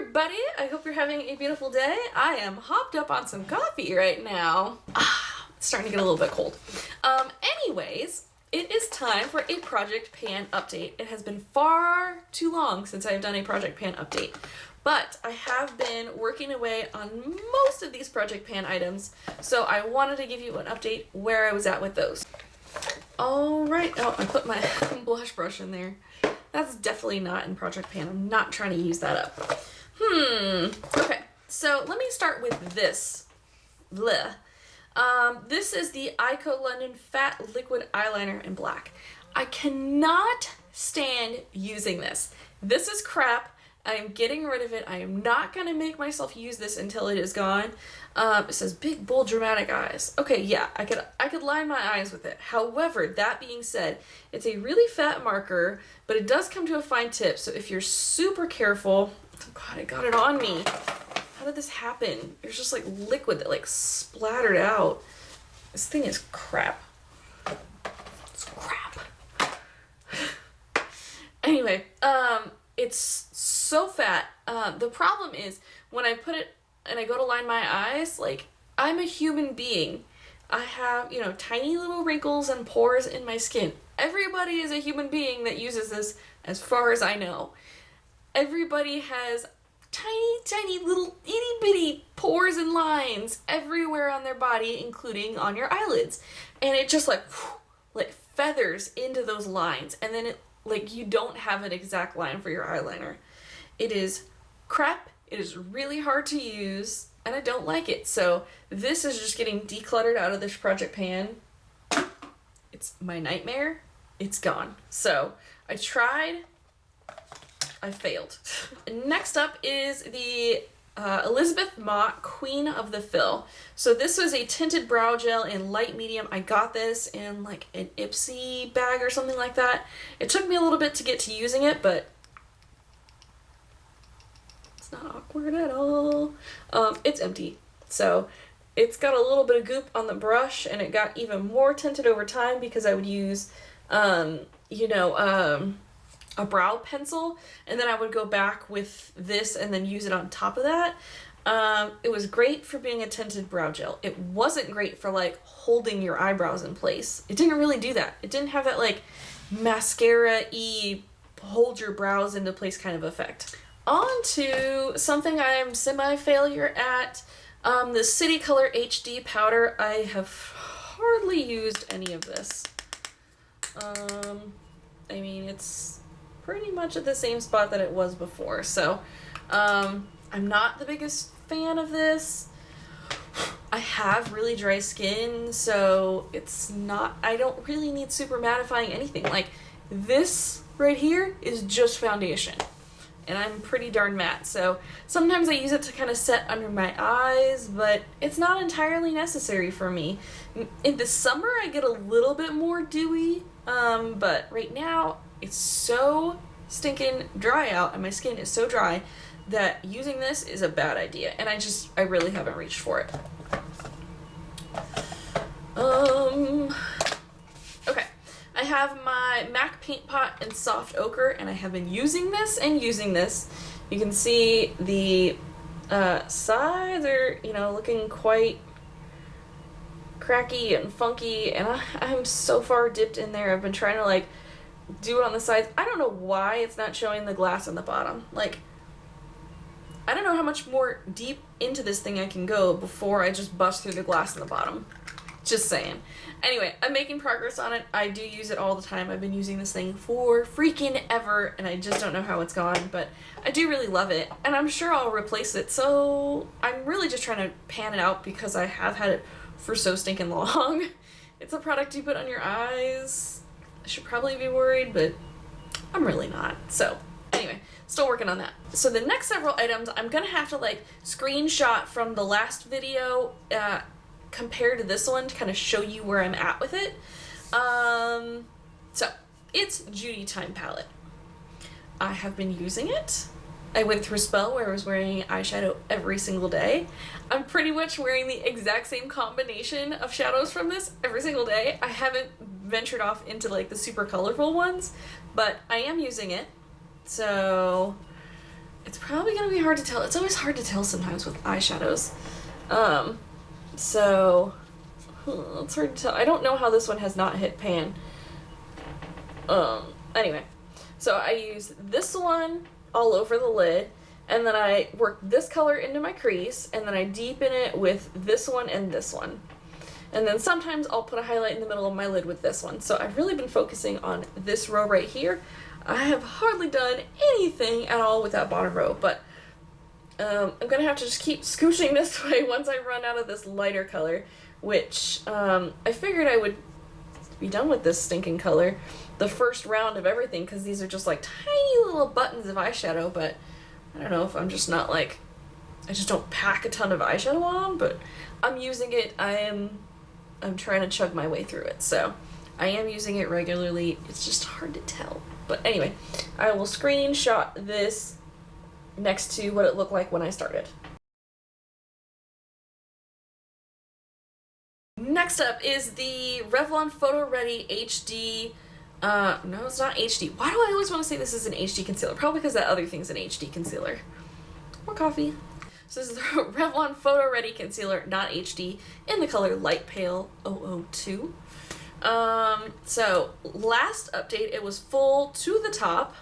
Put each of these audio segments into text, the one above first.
everybody! I hope you're having a beautiful day. I am hopped up on some coffee right now. It's starting to get a little bit cold. Anyways, it is time for a Project Pan update. It has been far too long since I've done a Project Pan update, but I have been working away on most of these Project Pan items, so I wanted to give you an update where I was at with those. Alright, oh, I put my blush brush in there. That's definitely not in Project Pan. I'm not trying to use that up. Okay, so let me start with this. Blech. This is the Eyeshadow London Fat Liquid Eyeliner in black. I cannot stand using this. This is crap. I am getting rid of it. I am not going to make myself use this until it is gone. It says big, bold, dramatic eyes. Okay, yeah, I could line my eyes with it. However, that being said, it's a really fat marker, but it does come to a fine tip. So if you're super careful, oh God, I got it on me. How did this happen? There's just like liquid that like splattered out. This thing is crap. It's crap. Anyway, it's so fat. The problem is when I put it and I go to line my eyes, like, I'm a human being. I have, you know, tiny little wrinkles and pores in my skin. Everybody is a human being that uses this, as far as I know. Everybody has tiny little itty bitty pores and lines everywhere on their body, including on your eyelids. And it just like feathers into those lines, and then it, like, you don't have an exact line for your eyeliner. It is crap. It is really hard to use, and I don't like it. So this is just getting decluttered out of this Project Pan. It's my nightmare. It's gone. So I tried. I failed. Next up is the Elizabeth Mott Queen of the Fill. So this was a tinted brow gel in light medium. I got this in like an Ipsy bag or something like that. It took me a little bit to get to using it, but it's not awkward at all. It's empty. So it's got a little bit of goop on the brush, and it got even more tinted over time because I would use, a brow pencil, and then I would go back with this and then use it on top of that. It was great for being a tinted brow gel. It wasn't great for like holding your eyebrows in place. It didn't really do that. It didn't have that like mascara-y hold your brows into place kind of effect. On to something I'm semi-failure at. The City Color HD powder. I have hardly used any of this. I mean, it's pretty much at the same spot that it was before, so I'm not the biggest fan of this. I have really dry skin, so it's not, I don't really need super mattifying anything. Like, this right here is just foundation, and I'm pretty darn matte, so sometimes I use it to kind of set under my eyes, but it's not entirely necessary for me. In the summer I get a little bit more dewy, but right now it's so stinking dry out, and my skin is so dry that using this is a bad idea, and I really haven't reached for it. Okay, I have my MAC Paint Pot in Soft Ochre, and I have been using this and using this. You can see the sides are, you know, looking quite cracky and funky, and I'm so far dipped in there. I've been trying to like do it on the sides. I don't know why it's not showing the glass on the bottom. Like, I don't know how much more deep into this thing I can go before I just bust through the glass on the bottom. Just saying. Anyway, I'm making progress on it. I do use it all the time. I've been using this thing for freaking ever, and I just don't know how it's gone, but I do really love it, and I'm sure I'll replace it. So I'm really just trying to pan it out because I have had it for so stinking long. It's a product you put on your eyes. I should probably be worried, but I'm really not. So anyway, still working on that. So the next several items I'm gonna have to like screenshot from the last video compared to this one to kind of show you where I'm at with it. So it's Judy Time palette. I have been using it. I went through a spell where I was wearing eyeshadow every single day. I'm pretty much wearing the exact same combination of shadows from this every single day. I haven't ventured off into like the super colorful ones, but I am using it. So It's probably gonna be hard to tell. It's always hard to tell sometimes with eyeshadows. So it's hard to tell. I don't know how this one has not hit pan. Anyway, so I use this one all over the lid, and then I work this color into my crease, and then I deepen it with this one and this one. And then sometimes I'll put a highlight in the middle of my lid with this one. So I've really been focusing on this row right here. I have hardly done anything at all with that bottom row, but I'm gonna have to just keep scooching this way once I run out of this lighter color, which I figured I would be done with this stinking color the first round of everything, because these are just like tiny little buttons of eyeshadow, but I don't know if I'm just not like, I just don't pack a ton of eyeshadow on, but I'm using it. I'm trying to chug my way through it, so I am using it regularly. It's just hard to tell. But anyway, I will screenshot this next to what it looked like when I started. Next up is the Revlon Photo Ready HD. No, it's not HD. Why do I always want to say this is an HD concealer? Probably because that other thing's an HD concealer. More coffee. So this is the Revlon Photo Ready Concealer, not HD, in the color Light Pale 002. So last update, it was full to the top.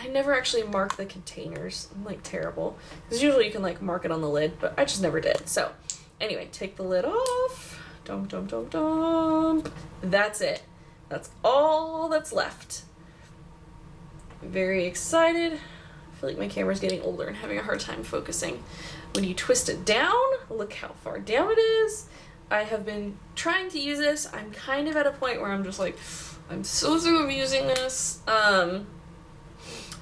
I never actually marked the containers. I'm like terrible. Because usually you can like mark it on the lid, but I just never did. So anyway, take the lid off. Dump, dump, dump, dump. That's it. That's all that's left. Very excited. I feel like my camera's getting older and having a hard time focusing. When you twist it down, look how far down it is. I have been trying to use this. I'm kind of at a point where I'm just like, I'm so sick of using this.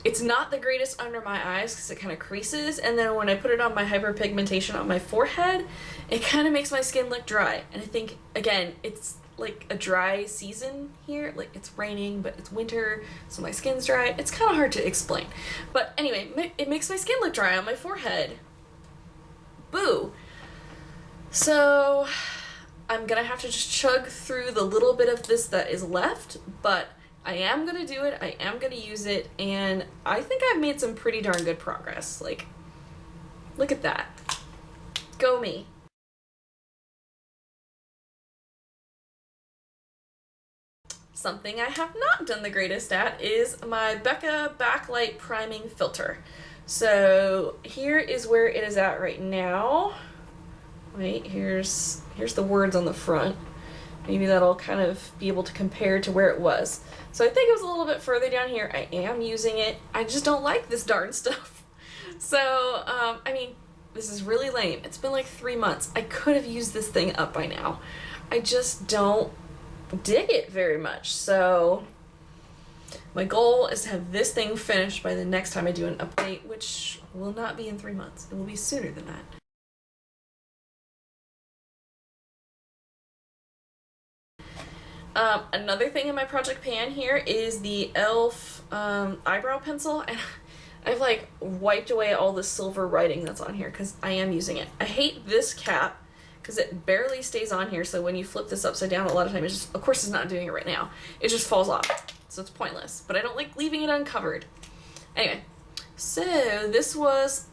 It's not the greatest under my eyes because it kind of creases, and then when I put it on my hyperpigmentation on my forehead, it kind of makes my skin look dry. And I think, again, it's like a dry season here. Like, it's raining, but it's winter, so my skin's dry. It's kind of hard to explain. But anyway, it makes my skin look dry on my forehead. Boo. So I'm gonna have to just chug through the little bit of this that is left, but I am gonna do it, I am gonna use it, and I think I've made some pretty darn good progress. Like, look at that. Go me. Something I have not done the greatest at is my Becca Backlight Priming Filter. So here is where it is at right now. Wait, here's the words on the front. Maybe that'll kind of be able to compare to where it was. So I think it was a little bit further down here. I am using it. I just don't like this darn stuff. So, I mean, this is really lame. It's been like 3 months. I could have used this thing up by now. I just don't dig it very much. So my goal is to have this thing finished by the next time I do an update, which will not be in 3 months. It will be sooner than that. Another thing in my project pan here is the e.l.f. Eyebrow pencil, and I've like wiped away all the silver writing that's on here because I am using it. I hate this cap because it barely stays on here, so when you flip this upside down, a lot of times, it just, of course it's not doing it right now, it just falls off, so it's pointless, but I don't like leaving it uncovered. Anyway, so this was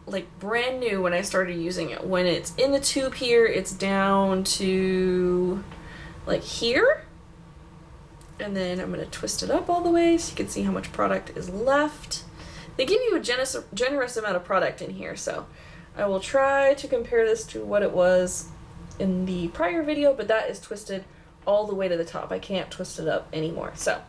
like brand new when I started using it. When it's in the tube here, it's down to like here, and then I'm going to twist it up all the way so you can see how much product is left. They give you a generous amount of product in here, so I will try to compare this to what it was in the prior video, but that is twisted all the way to the top. I can't twist it up anymore. So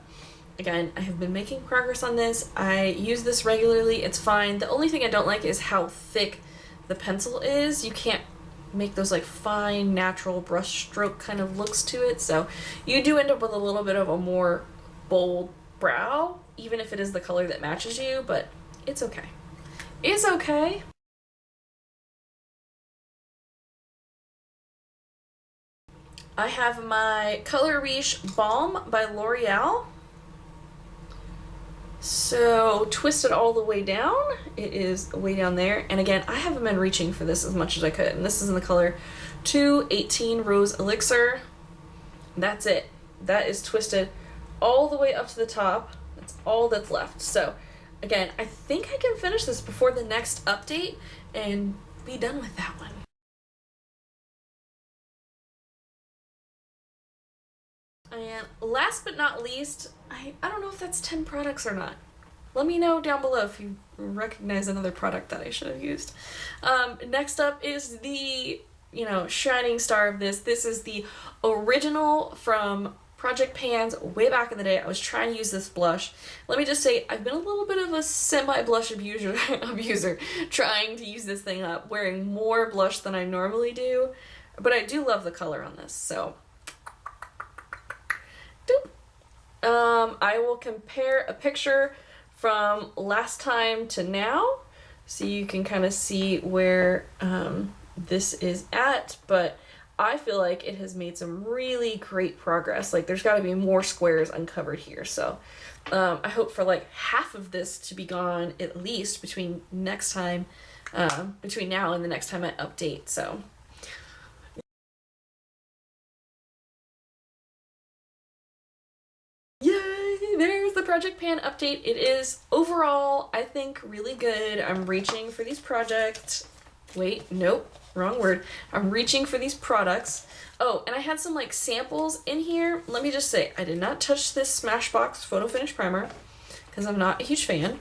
again, I have been making progress on this. I use this regularly. It's fine. The only thing I don't like is how thick the pencil is. You can't make those like fine natural brush stroke kind of looks to it, so you do end up with a little bit of a more bold brow, even if it is the color that matches you, but it's okay. It's okay. I have my Color Riche Balm by L'Oreal. So twist it all the way down. It is way down there. And again, I haven't been reaching for this as much as I could. And this is in the color 218 Rose Elixir. That's it. That is twisted all the way up to the top. That's all that's left. So again, I think I can finish this before the next update and be done with that one. And last but not least, I don't know if that's 10 products or not. Let me know down below if you recognize another product that I should have used. Next up is the, shining star of this. This is the original from Project Pan's way back in the day. I was trying to use this blush. Let me just say, I've been a little bit of a semi-blush abuser trying to use this thing up, wearing more blush than I normally do. But I do love the color on this, so. I will compare a picture from last time to now so you can kind of see where this is at, but I feel like it has made some really great progress. Like, there's got to be more squares uncovered here, so I hope for like half of this to be gone at least between next time, between now and the next time I update. So there's the Project Pan update. It is overall, I think, really good. I'm reaching for these wrong word. I'm reaching for these products. Oh, and I had some like samples in here. Let me just say, I did not touch this Smashbox Photo Finish Primer because I'm not a huge fan.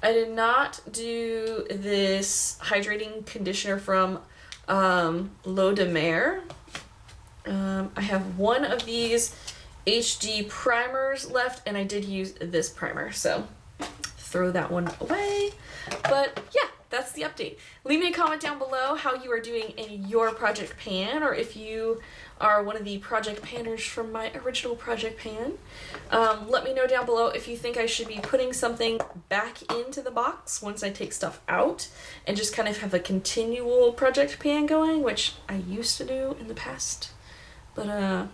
I did not do this hydrating conditioner from L'Eau de Mer. I have one of these HD primers left, and I did use this primer, so throw that one away. But yeah, that's the update. Leave me a comment down below how you are doing in your Project Pan, or if you are one of the Project Panners from my original Project Pan. Let me know down below if you think I should be putting something back into the box once I take stuff out and just kind of have a continual Project Pan going, which I used to do in the past. But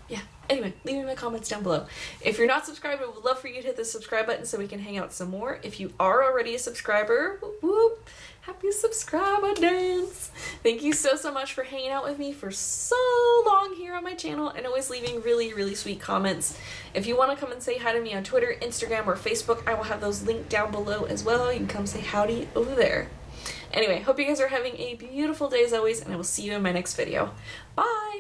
yeah, anyway, leave me my comments down below. If you're not subscribed, I would love for you to hit the subscribe button so we can hang out some more. If you are already a subscriber, whoop, whoop, happy subscriber dance. Thank you so much for hanging out with me for so long here on my channel and always leaving really sweet comments. If you want to come and say hi to me on Twitter, Instagram, or Facebook, I will have those linked down below as well. You can come say howdy over there. Anyway, hope you guys are having a beautiful day as always, and I will see you in my next video. Bye!